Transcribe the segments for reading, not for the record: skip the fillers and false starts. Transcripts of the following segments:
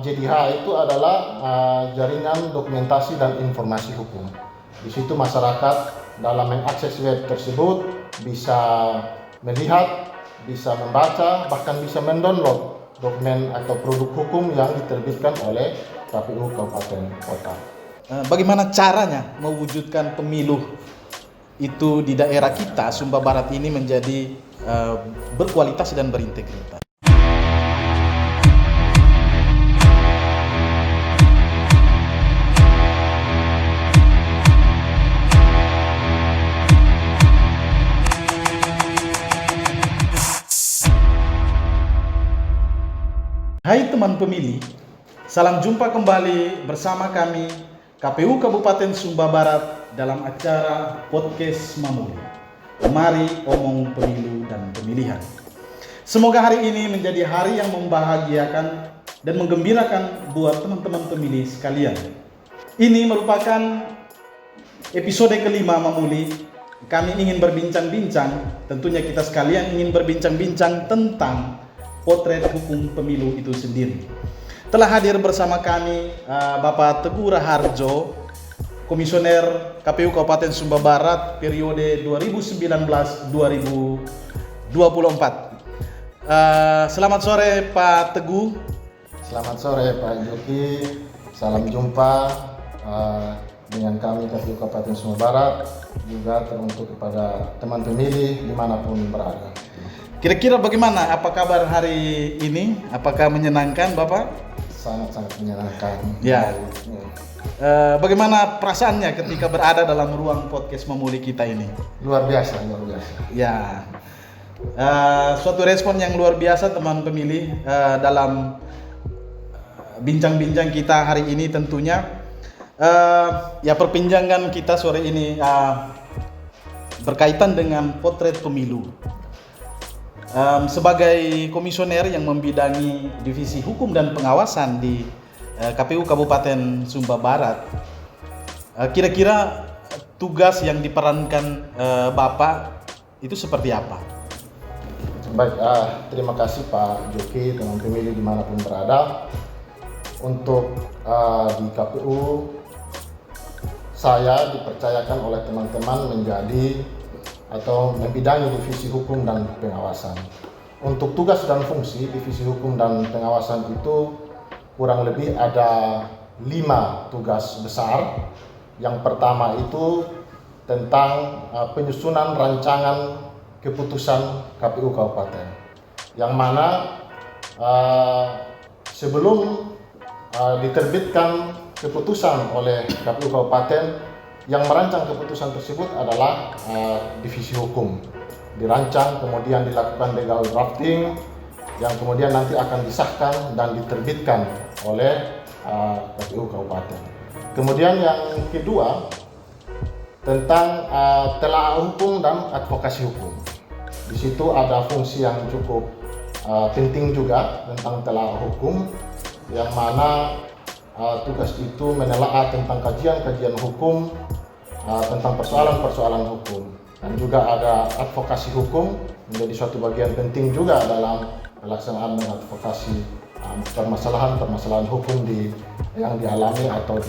JDH itu adalah jaringan dokumentasi dan informasi hukum. Di situ masyarakat dalam mengakses web tersebut bisa melihat, bisa membaca, bahkan bisa mendownload dokumen atau produk hukum yang diterbitkan oleh KPU Kabupaten Kota. Bagaimana caranya mewujudkan pemilu itu di daerah kita, Sumba Barat ini menjadi berkualitas dan berintegritas? Hai teman pemilih, salam jumpa kembali bersama kami KPU Kabupaten Sumba Barat dalam acara podcast Mamuli. Mari omong pemilu dan pemilihan. Semoga hari ini menjadi hari yang membahagiakan dan menggembirakan buat teman-teman pemilih sekalian. Ini merupakan episode kelima Mamuli. Kami ingin berbincang-bincang, tentunya kita sekalian ingin berbincang-bincang tentang potret hukum pemilu itu sendiri. Telah hadir bersama kami Bapak Teguh Raharjo, Komisioner KPU Kabupaten Sumba Barat periode 2019-2024. Selamat sore Pak Teguh. Selamat sore Pak Joki, salam jumpa dengan kami KPU Kabupaten Sumba Barat, juga teruntuk kepada teman pemilih dimanapun berada. Kira-kira bagaimana? Apa kabar hari ini? Apakah menyenangkan, Bapak? Sangat-sangat menyenangkan. Ya. Bagaimana perasaannya ketika berada dalam ruang podcast Mamuli kita ini? Luar biasa, luar biasa. Ya. Suatu respon yang luar biasa teman pemilih dalam bincang-bincang kita hari ini tentunya. Ya, perbincangan kita sore ini berkaitan dengan potret pemilu. Sebagai komisioner yang membidangi divisi hukum dan pengawasan di KPU Kabupaten Sumba Barat, kira-kira tugas yang diperankan Bapak itu seperti apa? Baik, terima kasih Pak Joki, teman pemilih dimanapun berada. Untuk di KPU, saya dipercayakan oleh teman-teman menjadi atau membidangi divisi hukum dan pengawasan. Untuk tugas dan fungsi divisi hukum dan pengawasan itu kurang lebih ada 5 tugas besar. Yang pertama itu tentang penyusunan rancangan keputusan KPU Kabupaten, yang mana sebelum diterbitkan keputusan oleh KPU Kabupaten, yang merancang keputusan tersebut adalah divisi hukum. Dirancang, kemudian dilakukan legal drafting, yang kemudian nanti akan disahkan dan diterbitkan oleh KPU Kabupaten. Kemudian yang kedua, tentang telaah hukum dan advokasi hukum. Di situ ada fungsi yang cukup penting juga tentang telaah hukum, yang mana tugas itu menelaah tentang kajian-kajian hukum, tentang persoalan-persoalan hukum, dan juga ada advokasi hukum menjadi suatu bagian penting juga dalam pelaksanaan mengadvokasi permasalahan-permasalahan hukum yang dialami atau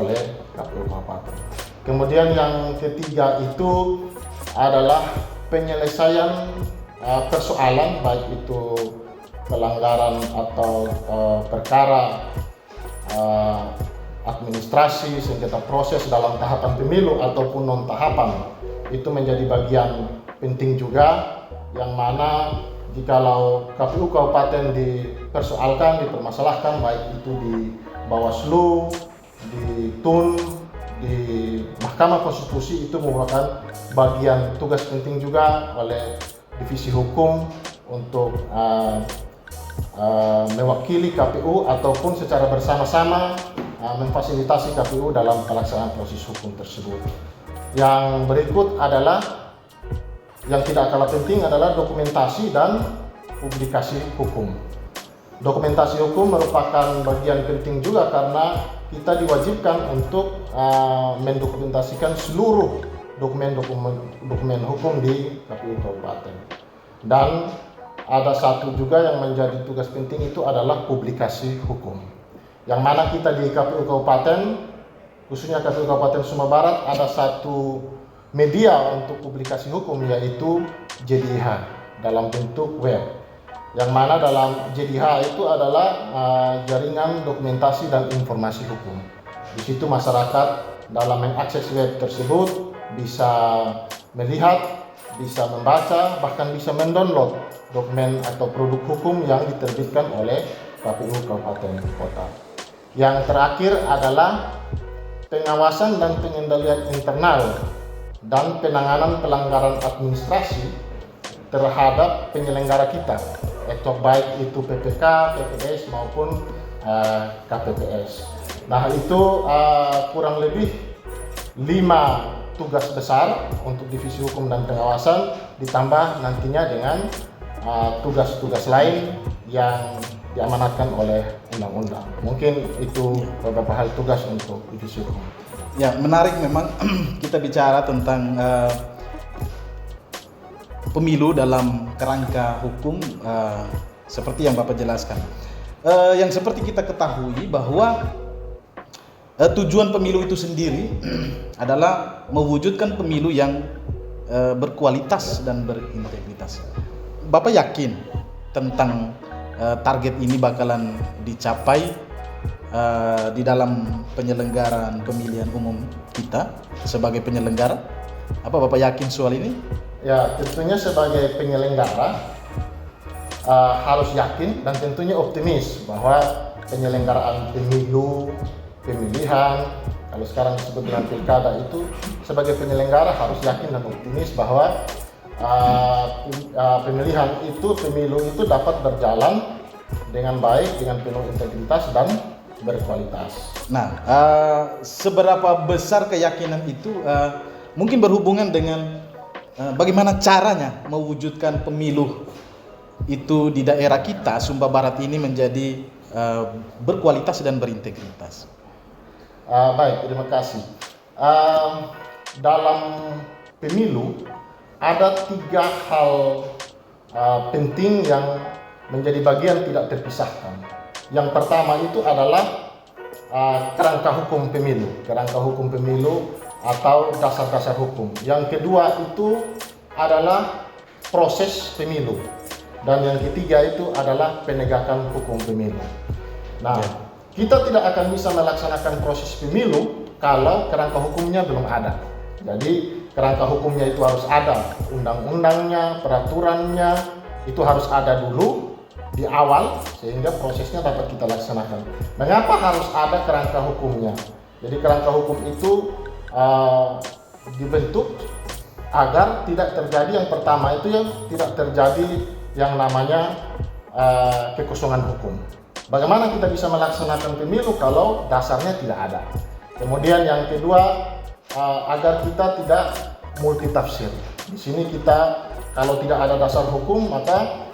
oleh KPU Kabupaten. Kemudian yang ketiga itu adalah penyelesaian persoalan, baik itu pelanggaran atau perkara administrasi, sengketa proses dalam tahapan pemilu ataupun non tahapan, itu menjadi bagian penting juga, yang mana jikalau KPU Kabupaten dipersoalkan, dipermasalahkan, baik itu di Bawaslu, di TUN, di Mahkamah Konstitusi, itu merupakan bagian tugas penting juga oleh divisi hukum untuk mewakili KPU ataupun secara bersama-sama memfasilitasi KPU dalam pelaksanaan proses hukum tersebut. Yang berikut adalah, yang tidak kalah penting adalah dokumentasi dan publikasi hukum. Dokumentasi hukum merupakan bagian penting juga karena kita diwajibkan untuk mendokumentasikan seluruh dokumen hukum di KPU Kabupaten. Dan ada satu juga yang menjadi tugas penting itu adalah publikasi hukum. Yang mana kita di KPU Kabupaten, khususnya KPU Kabupaten Sumba Barat, ada satu media untuk publikasi hukum yaitu JDIH dalam bentuk web. Yang mana dalam JDIH itu adalah jaringan dokumentasi dan informasi hukum. Di situ masyarakat dalam mengakses web tersebut bisa melihat, bisa membaca, bahkan bisa mendownload dokumen atau produk hukum yang diterbitkan oleh KPU Kabupaten Kota. Yang terakhir adalah pengawasan dan pengendalian internal dan penanganan pelanggaran administrasi terhadap penyelenggara kita, baik itu PPK, PPS maupun KPPS. Nah, itu kurang lebih 5 tugas besar untuk divisi hukum dan pengawasan, ditambah nantinya dengan tugas-tugas lain yang diamanatkan oleh undang-undang. Mungkin itu beberapa hal tugas untuk divisi hukum. Ya, menarik memang kita bicara tentang pemilu dalam kerangka hukum seperti yang Bapak jelaskan. Yang seperti kita ketahui bahwa tujuan pemilu itu sendiri adalah mewujudkan pemilu yang berkualitas dan berintegritas. Bapak yakin tentang target ini bakalan dicapai di dalam penyelenggaraan pemilihan umum kita sebagai penyelenggara? Apa Bapak yakin soal ini? Ya, tentunya sebagai penyelenggara harus yakin dan tentunya optimis bahwa penyelenggaraan pemilu, pemilihan, kalau sekarang disebut dengan pilkada itu, sebagai penyelenggara harus yakin dan optimis bahwa pemilu itu dapat berjalan dengan baik, dengan penuh integritas dan berkualitas. Nah, seberapa besar keyakinan itu mungkin berhubungan dengan bagaimana caranya mewujudkan pemilu itu di daerah kita, Sumba Barat ini menjadi berkualitas dan berintegritas. Baik, terima kasih. Dalam pemilu ada 3 hal penting yang menjadi bagian tidak terpisahkan. Yang pertama itu adalah kerangka hukum pemilu atau dasar-dasar hukum. Yang kedua itu adalah proses pemilu. Dan yang ketiga itu adalah penegakan hukum pemilu. Nah, kita tidak akan bisa melaksanakan proses pemilu kalau kerangka hukumnya belum ada. Jadi kerangka hukumnya itu harus ada, undang-undangnya, peraturannya itu harus ada dulu di awal sehingga prosesnya dapat kita laksanakan. Mengapa harus ada kerangka hukumnya? Jadi kerangka hukum itu dibentuk agar tidak terjadi, yang pertama itu yang tidak terjadi yang namanya kekosongan hukum. Bagaimana kita bisa melaksanakan pemilu kalau dasarnya tidak ada? Kemudian yang kedua, agar kita tidak multitafsir. Di sini kita kalau tidak ada dasar hukum maka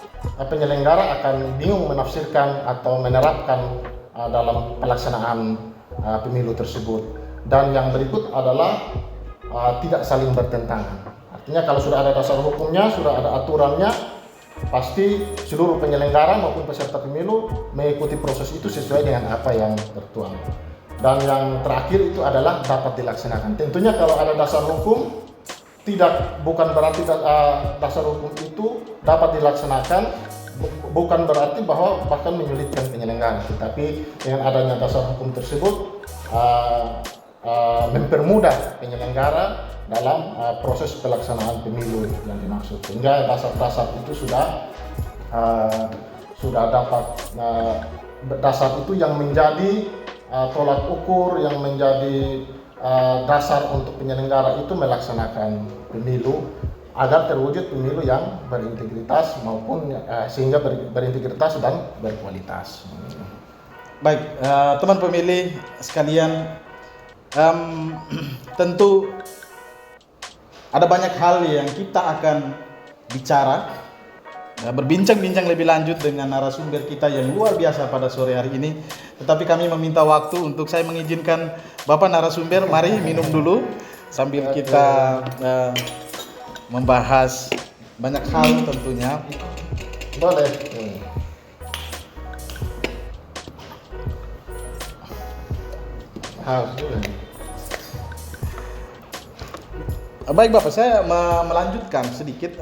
penyelenggara akan bingung menafsirkan atau menerapkan dalam pelaksanaan pemilu tersebut. Dan yang berikut adalah tidak saling bertentangan. Artinya kalau sudah ada dasar hukumnya, sudah ada aturannya, pasti seluruh penyelenggara maupun peserta pemilu mengikuti proses itu sesuai dengan apa yang tertuang. Dan yang terakhir itu adalah dapat dilaksanakan. Tentunya kalau ada dasar hukum, bukan berarti dasar hukum itu dapat dilaksanakan, bukan berarti bahwa bahkan menyulitkan penyelenggara. Tetapi dengan adanya dasar hukum tersebut mempermudah penyelenggara dalam proses pelaksanaan pemilu yang dimaksud. Sehingga dasar-dasar itu sudah dapat dasar itu yang menjadi tolak ukur, yang menjadi dasar untuk penyelenggara itu melaksanakan pemilu agar terwujud pemilu yang berintegritas maupun sehingga berintegritas dan berkualitas. Baik, teman pemilih sekalian, tentu ada banyak hal yang kita akan bicara, berbincang-bincang lebih lanjut dengan narasumber kita yang luar biasa pada sore hari ini. Tetapi kami meminta waktu untuk saya mengizinkan Bapak narasumber, mari minum dulu sambil kita membahas banyak hal tentunya. Boleh. Harus juga. Baik Bapak, saya melanjutkan sedikit.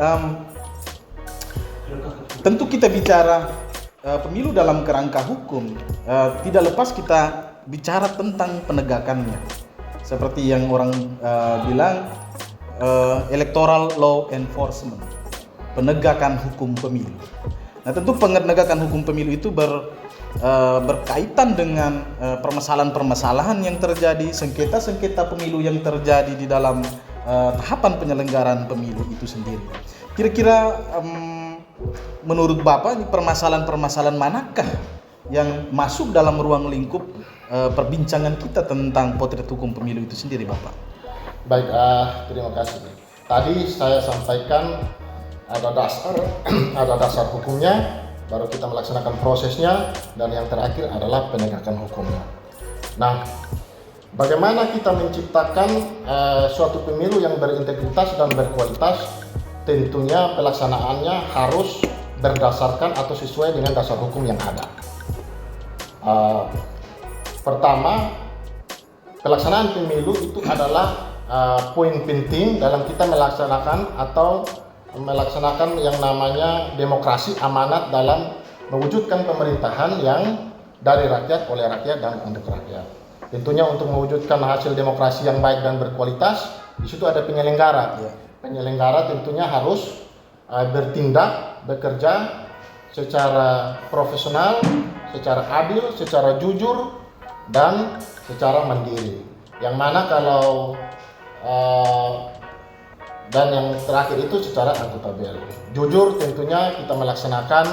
Tentu kita bicara pemilu dalam kerangka hukum, tidak lepas kita bicara tentang penegakannya. Seperti yang orang bilang, electoral law enforcement, penegakan hukum pemilu. Nah, tentu penegakan hukum pemilu itu berkaitan dengan permasalahan-permasalahan yang terjadi, sengketa-sengketa pemilu yang terjadi di dalam tahapan penyelenggaraan pemilu itu sendiri. Kira-kira menurut Bapak ini permasalahan-permasalahan manakah yang masuk dalam ruang lingkup perbincangan kita tentang potret hukum pemilu itu sendiri, Bapak? Baik, terima kasih. Tadi saya sampaikan ada dasar hukumnya, baru kita melaksanakan prosesnya, dan yang terakhir adalah penegakan hukumnya. Nah, bagaimana kita menciptakan suatu pemilu yang berintegritas dan berkualitas? Tentunya pelaksanaannya harus berdasarkan atau sesuai dengan dasar hukum yang ada. Pertama, pelaksanaan pemilu itu adalah poin penting dalam kita melaksanakan yang namanya demokrasi amanat dalam mewujudkan pemerintahan yang dari rakyat, oleh rakyat, dan untuk rakyat. Tentunya untuk mewujudkan hasil demokrasi yang baik dan berkualitas, di situ ada penyelenggara. Penyelenggara tentunya harus bertindak, bekerja secara profesional, secara adil, secara jujur, dan secara mandiri. Yang mana kalau dan yang terakhir itu secara akuntabel. Jujur tentunya kita melaksanakan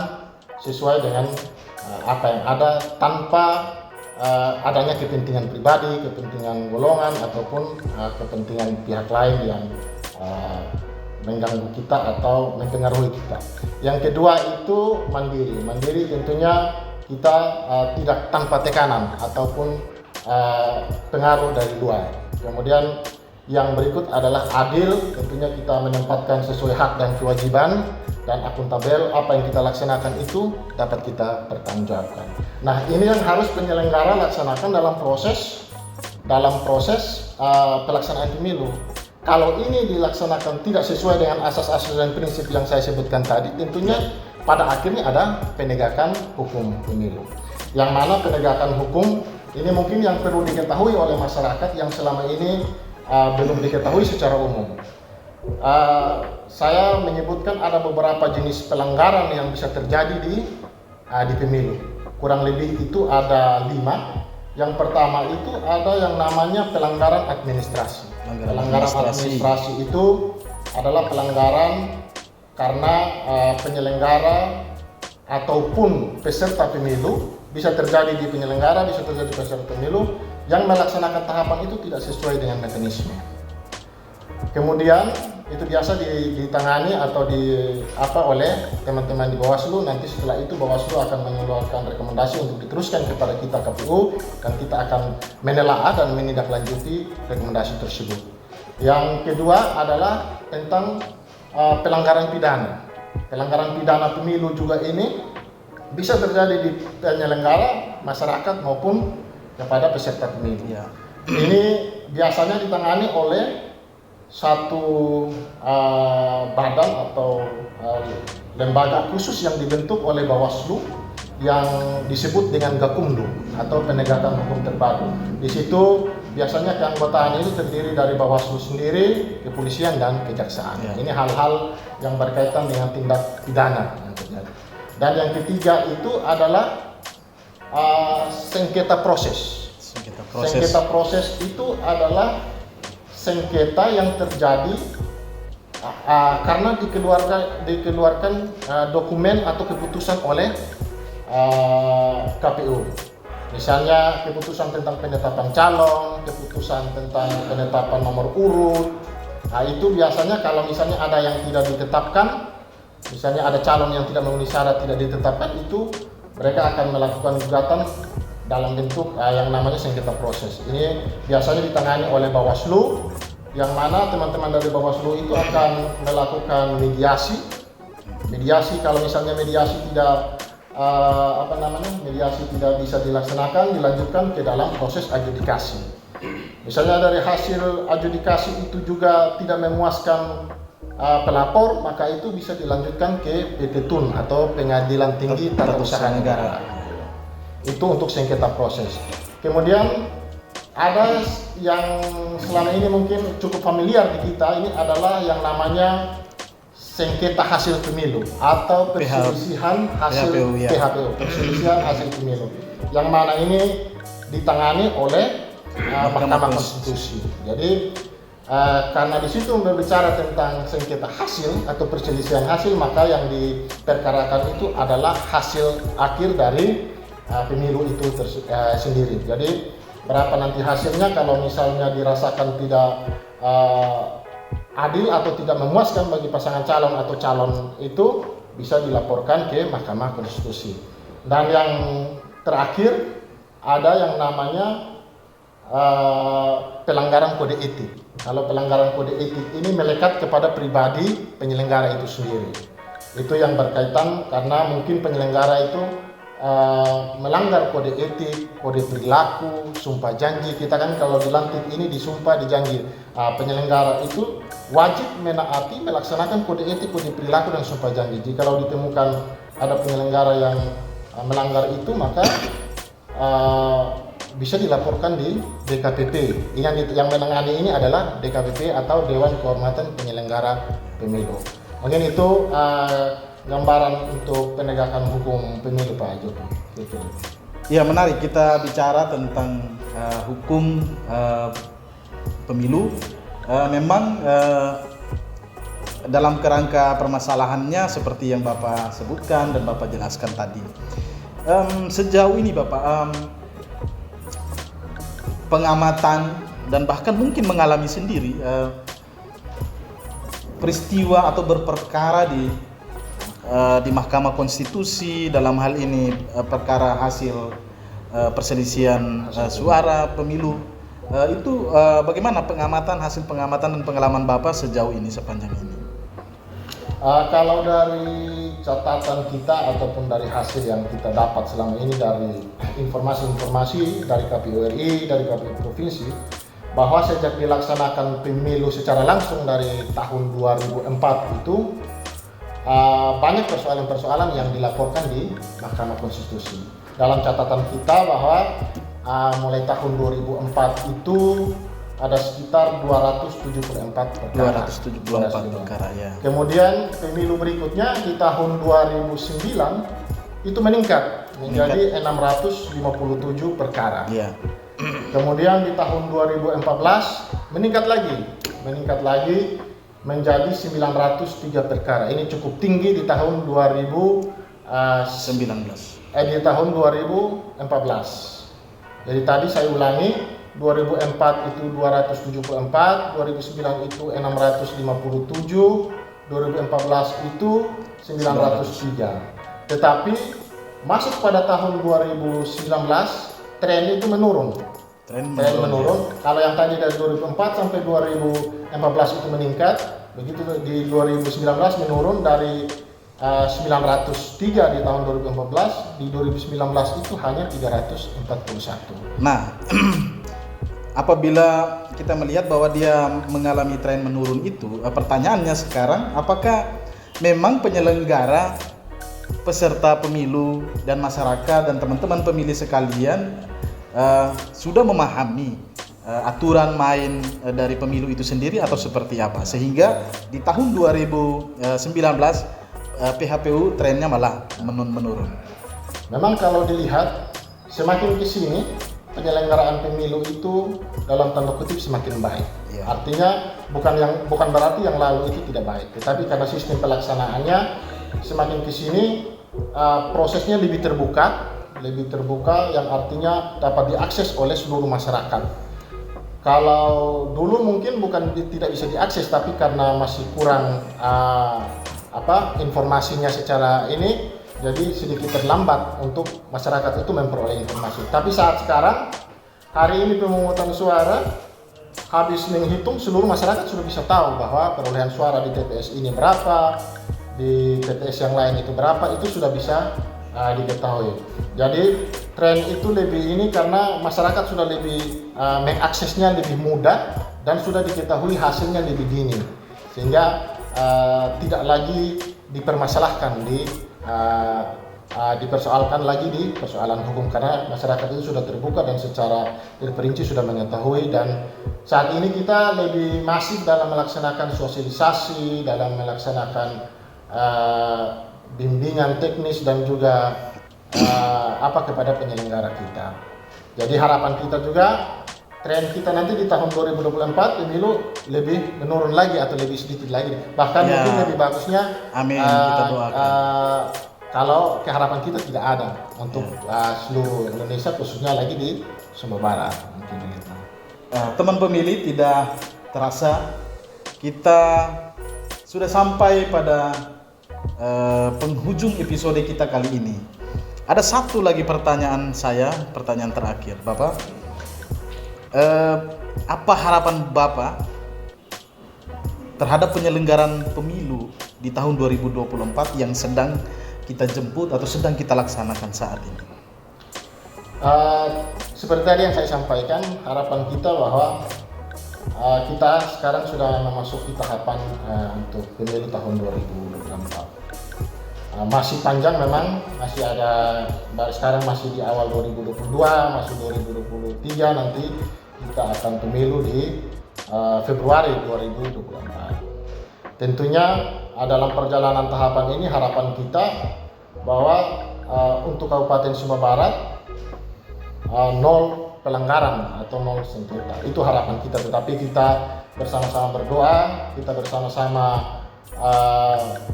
sesuai dengan apa yang ada, tanpa adanya kepentingan pribadi, kepentingan golongan, ataupun kepentingan pihak lain yang mengganggu kita atau mempengaruhi kita. Yang kedua itu mandiri. Mandiri tentunya kita tidak tanpa tekanan ataupun pengaruh dari luar. Kemudian yang berikut adalah adil, tentunya kita menempatkan sesuai hak dan kewajiban, dan akuntabel, apa yang kita laksanakan itu dapat kita pertanggungjawabkan. Nah, ini yang harus penyelenggara laksanakan dalam proses pelaksanaan pemilu. Kalau ini dilaksanakan tidak sesuai dengan asas-asas dan prinsip yang saya sebutkan tadi, tentunya pada akhirnya ada penegakan hukum pemilu. Yang mana penegakan hukum ini mungkin yang perlu diketahui oleh masyarakat yang selama ini belum diketahui secara umum. Saya menyebutkan ada beberapa jenis pelanggaran yang bisa terjadi di pemilu. Kurang lebih itu ada 5. Yang pertama itu ada yang namanya pelanggaran administrasi. Pelanggaran administrasi itu adalah pelanggaran karena penyelenggara ataupun peserta pemilu, bisa terjadi di penyelenggara, bisa terjadi peserta pemilu yang melaksanakan tahapan itu tidak sesuai dengan mekanisme. Kemudian itu biasa ditangani atau oleh teman-teman di Bawaslu. Nanti setelah itu Bawaslu akan mengeluarkan rekomendasi untuk diteruskan kepada kita KPU, dan kita akan menelaah dan menindaklanjuti rekomendasi tersebut. Yang kedua adalah tentang pelanggaran pidana. Pelanggaran pidana pemilu juga ini bisa terjadi di penyelenggara, masyarakat, maupun kepada peserta pemilu. Ini biasanya ditangani oleh satu badan atau lembaga khusus yang dibentuk oleh Bawaslu yang disebut dengan Gakumdu atau Penegakan Hukum Terpadu. Di situ biasanya keanggotaan ini terdiri dari Bawaslu sendiri, kepolisian, dan kejaksaan. Ini hal-hal yang berkaitan dengan tindak pidana yang terjadi. Dan yang ketiga itu adalah sengketa proses. Sengketa proses itu adalah sengketa yang terjadi karena dikeluarkan dokumen atau keputusan oleh KPU. Misalnya keputusan tentang penetapan calon, keputusan tentang penetapan nomor urut. Nah, itu biasanya kalau misalnya ada yang tidak ditetapkan, misalnya ada calon yang tidak memenuhi syarat tidak ditetapkan, itu mereka akan melakukan gugatan dalam bentuk yang namanya sengketa proses. Ini biasanya ditangani oleh Bawaslu, yang mana teman-teman dari Bawaslu itu akan melakukan mediasi mediasi. Kalau misalnya mediasi tidak mediasi tidak bisa dilaksanakan, dilanjutkan ke dalam proses adjudikasi. Misalnya dari hasil adjudikasi itu juga tidak memuaskan pelapor, maka itu bisa dilanjutkan ke PT-TUN atau Pengadilan Tinggi Tata Usaha Negara. Itu untuk sengketa proses. Kemudian ada yang selama ini mungkin cukup familiar di kita, ini adalah yang namanya sengketa hasil pemilu atau perselisihan hasil PHPU, perselisihan hasil pemilu, yang mana ini ditangani oleh Mahkamah Konstitusi. Jadi karena di situ berbicara tentang sengketa hasil atau perselisihan hasil, maka yang diperkarakan itu adalah hasil akhir dari pemilu itu sendiri. Jadi berapa nanti hasilnya, kalau misalnya dirasakan tidak adil atau tidak memuaskan bagi pasangan calon atau calon itu, bisa dilaporkan ke Mahkamah Konstitusi. Dan yang terakhir ada yang namanya pelanggaran kode etik. Kalau pelanggaran kode etik ini melekat kepada pribadi penyelenggara itu sendiri. Itu yang berkaitan karena mungkin penyelenggara itu melanggar kode etik, kode perilaku, sumpah janji. Kita kan kalau dilantik ini disumpah dijanji. Penyelenggara itu wajib menaati, melaksanakan kode etik, kode perilaku dan sumpah janji. Jika kalau ditemukan ada penyelenggara yang melanggar itu, maka bisa dilaporkan di DKPP. Ingat, yang menangani ini adalah DKPP atau Dewan Kehormatan Penyelenggara Pemilu. Mungkin itu gambaran untuk penegakan hukum pemilu, Pak Joko. Ya, menarik kita bicara tentang hukum pemilu. Memang dalam kerangka permasalahannya seperti yang Bapak sebutkan dan Bapak jelaskan tadi. Sejauh ini Bapak pengamatan dan bahkan mungkin mengalami sendiri peristiwa atau berperkara di Mahkamah Konstitusi dalam hal ini perkara hasil perselisihan suara pemilu, itu bagaimana hasil pengamatan dan pengalaman Bapak sejauh ini sepanjang ini? Kalau dari catatan kita ataupun dari hasil yang kita dapat selama ini dari informasi-informasi dari KPU RI, dari KPU Provinsi, bahwa sejak dilaksanakan pemilu secara langsung dari tahun 2004 itu banyak persoalan-persoalan yang dilaporkan di Mahkamah Konstitusi. Dalam catatan kita bahwa mulai tahun 2004 itu ada sekitar 274 perkara. 274 perkara ya. Kemudian pemilu berikutnya di tahun 2009 itu meningkat menjadi 657 perkara. Ya. Kemudian di tahun 2014 meningkat lagi menjadi 903 perkara. Ini cukup tinggi di tahun 2014. Jadi tadi saya ulangi, 2004 itu 274, 2009 itu 657, 2014 itu 903. Tetapi masuk pada tahun 2019 tren itu menurun. Tren menurun. Kalau yang tadi dari 2004 sampai 2014 itu meningkat, begitu di 2019 menurun dari 903 di tahun 2014, di 2019 itu hanya 341. Nah, apabila kita melihat bahwa dia mengalami tren menurun itu, pertanyaannya sekarang, apakah memang penyelenggara, peserta pemilu dan masyarakat dan teman-teman pemilih sekalian sudah memahami aturan main dari pemilu itu sendiri atau seperti apa, sehingga di tahun 2019 PHPU trennya malah menurun? Memang kalau dilihat semakin ke sini penyelenggaraan pemilu itu dalam tanda kutip semakin baik. Ya. Artinya bukan berarti yang lalu itu tidak baik, tetapi karena sistem pelaksanaannya semakin ke sini prosesnya lebih terbuka yang artinya dapat diakses oleh seluruh masyarakat. Kalau dulu mungkin bukan tidak bisa diakses, tapi karena masih kurang informasinya secara ini, jadi sedikit terlambat untuk masyarakat itu memperoleh informasi. Tapi saat sekarang, hari ini pemungutan suara, habis menghitung seluruh masyarakat sudah bisa tahu bahwa perolehan suara di TPS ini berapa, di TTS yang lain itu berapa, itu sudah bisa diketahui. Jadi tren itu lebih ini karena masyarakat sudah lebih mengaksesnya lebih mudah dan sudah diketahui hasilnya lebih dini, sehingga tidak lagi dipermasalahkan dipersoalkan lagi di persoalan hukum, karena masyarakat itu sudah terbuka dan secara terperinci sudah mengetahui. Dan saat ini kita lebih masif dalam melaksanakan sosialisasi, dalam melaksanakan bimbingan teknis dan juga kepada penyelenggara kita. Jadi harapan kita juga tren kita nanti di tahun 2024 pemilu lebih menurun lagi atau lebih sedikit lagi, bahkan mungkin lebih bagusnya. Amin, kita doakan. Kalau keharapan kita tidak ada untuk seluruh Indonesia, khususnya lagi di Sumba Barat, mungkin begitu. Teman pemilih, tidak terasa kita sudah sampai pada penghujung episode kita kali ini. Ada satu lagi pertanyaan saya, pertanyaan terakhir, Bapak. Apa harapan Bapak terhadap penyelenggaraan pemilu di tahun 2024 yang sedang kita jemput atau sedang kita laksanakan saat ini? Seperti tadi yang saya sampaikan, harapan kita bahwa kita sekarang sudah memasuki tahapan untuk pemilu tahun 2024. Masih panjang memang, masih ada, sekarang masih di awal 2022, masih 2023, nanti kita akan pemilu di Februari 2024. Tentunya dalam perjalanan tahapan ini harapan kita bahwa untuk Kabupaten Sumba Barat nol pelanggaran atau nol sengketa, itu harapan kita. Tetapi kita bersama-sama berdoa, kita bersama-sama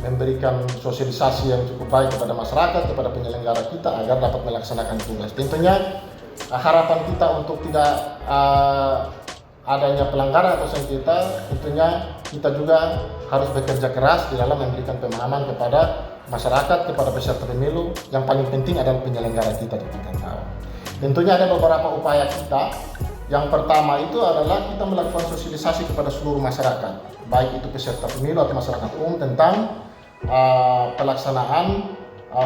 memberikan sosialisasi yang cukup baik kepada masyarakat, kepada penyelenggara kita agar dapat melaksanakan tugas. Tentunya harapan kita untuk tidak adanya pelanggaran atau sengketa, tentunya kita juga harus bekerja keras di dalam memberikan pemahaman kepada masyarakat, kepada peserta pemilu. Yang paling penting adalah penyelenggara kita di tingkat bawah. Tentunya ada beberapa upaya kita. Yang pertama itu adalah kita melakukan sosialisasi kepada seluruh masyarakat, baik itu peserta pemilu atau masyarakat umum, tentang pelaksanaan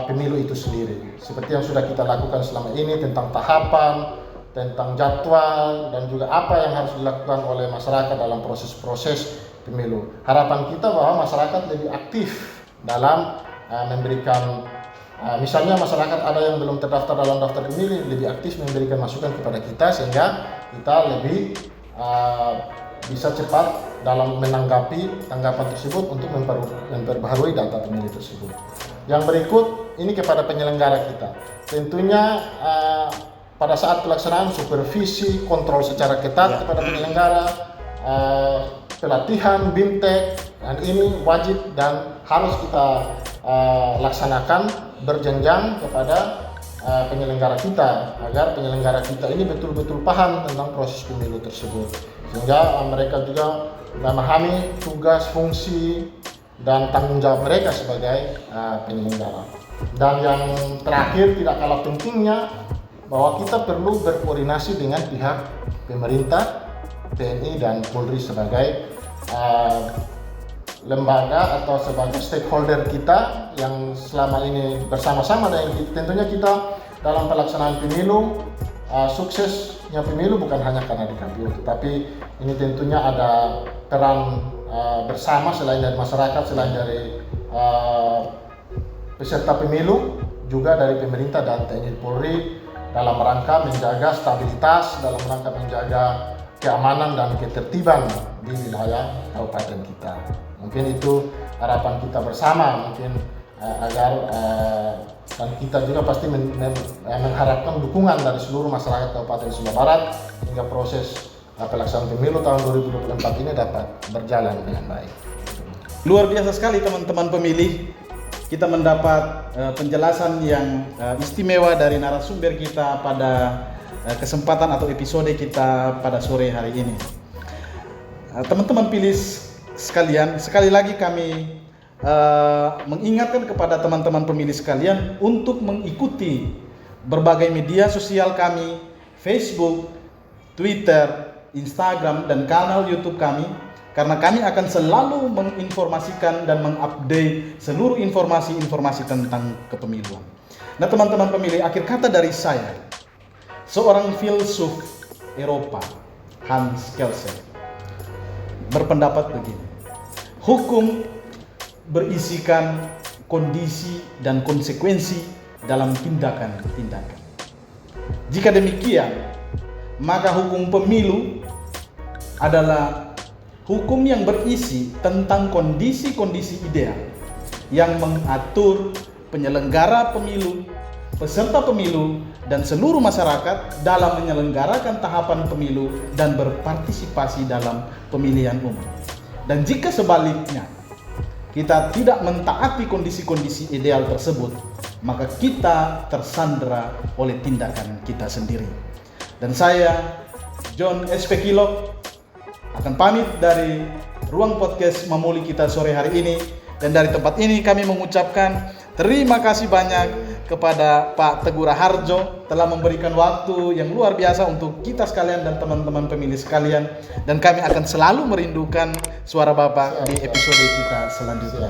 pemilu itu sendiri. Seperti yang sudah kita lakukan selama ini, tentang tahapan, tentang jadwal, dan juga apa yang harus dilakukan oleh masyarakat dalam proses-proses pemilu. Harapan kita bahwa masyarakat lebih aktif dalam memberikan, misalnya masyarakat ada yang belum terdaftar dalam daftar pemilih, lebih aktif memberikan masukan kepada kita, sehingga kita lebih bisa cepat dalam menanggapi tanggapan tersebut untuk memperbaharui data pemilih tersebut. Yang berikut ini kepada penyelenggara kita, tentunya pada saat pelaksanaan supervisi, kontrol secara ketat kepada penyelenggara, pelatihan, BIMTEK, dan ini wajib dan harus kita laksanakan berjenjang kepada penyelenggara kita, agar penyelenggara kita ini betul-betul paham tentang proses pemilu tersebut, sehingga mereka juga memahami tugas, fungsi, dan tanggung jawab mereka sebagai penyelenggara. Dan yang terakhir, tidak kalah pentingnya, bahwa kita perlu berkoordinasi dengan pihak pemerintah, TNI dan Polri sebagai lembaga atau sebagai stakeholder kita yang selama ini bersama-sama dengan kita. Tentunya kita dalam pelaksanaan pemilu, suksesnya pemilu bukan hanya karena di KPU, tetapi ini tentunya ada peran bersama selain dari masyarakat, selain dari peserta pemilu, juga dari pemerintah dan TNI Polri, dalam rangka menjaga stabilitas, dalam rangka menjaga keamanan dan ketertiban di wilayah kabupaten kita. Mungkin itu harapan kita bersama, mungkin agar dan kita juga pasti mengharapkan dukungan dari seluruh masyarakat Kabupaten Sumba Barat hingga proses pelaksanaan pemilu tahun 2024 ini dapat berjalan dengan baik. Luar biasa sekali teman-teman pemilih. Kita mendapat penjelasan yang istimewa dari narasumber kita pada kesempatan atau episode kita pada sore hari ini. Teman-teman pilih sekalian, sekali lagi kami mengingatkan kepada teman-teman pemilih sekalian untuk mengikuti berbagai media sosial kami, Facebook, Twitter, Instagram, dan kanal YouTube kami. karena kami akan selalu menginformasikan dan mengupdate seluruh informasi-informasi tentang kepemiluan. Nah teman-teman pemilih, akhir kata dari saya, seorang filsuf Eropa, Hans Kelsen, berpendapat begini: hukum berisikan kondisi dan konsekuensi dalam tindakan-tindakan. Jika demikian, maka hukum pemilu adalah hukum yang berisi tentang kondisi-kondisi ideal yang mengatur penyelenggara pemilu, peserta pemilu, dan seluruh masyarakat dalam menyelenggarakan tahapan pemilu dan berpartisipasi dalam pemilihan umum. Dan jika sebaliknya, kita tidak mentaati kondisi-kondisi ideal tersebut, maka kita tersandera oleh tindakan kita sendiri. Dan saya, John SP Kilok, akan pamit dari ruang podcast Mamuli kita sore hari ini. Dan dari tempat ini kami mengucapkan terima kasih banyak kepada Pak Teguh Raharjo telah memberikan waktu yang luar biasa untuk kita sekalian dan teman-teman pemilih sekalian. Dan kami akan selalu merindukan suara Bapak di episode kita selanjutnya.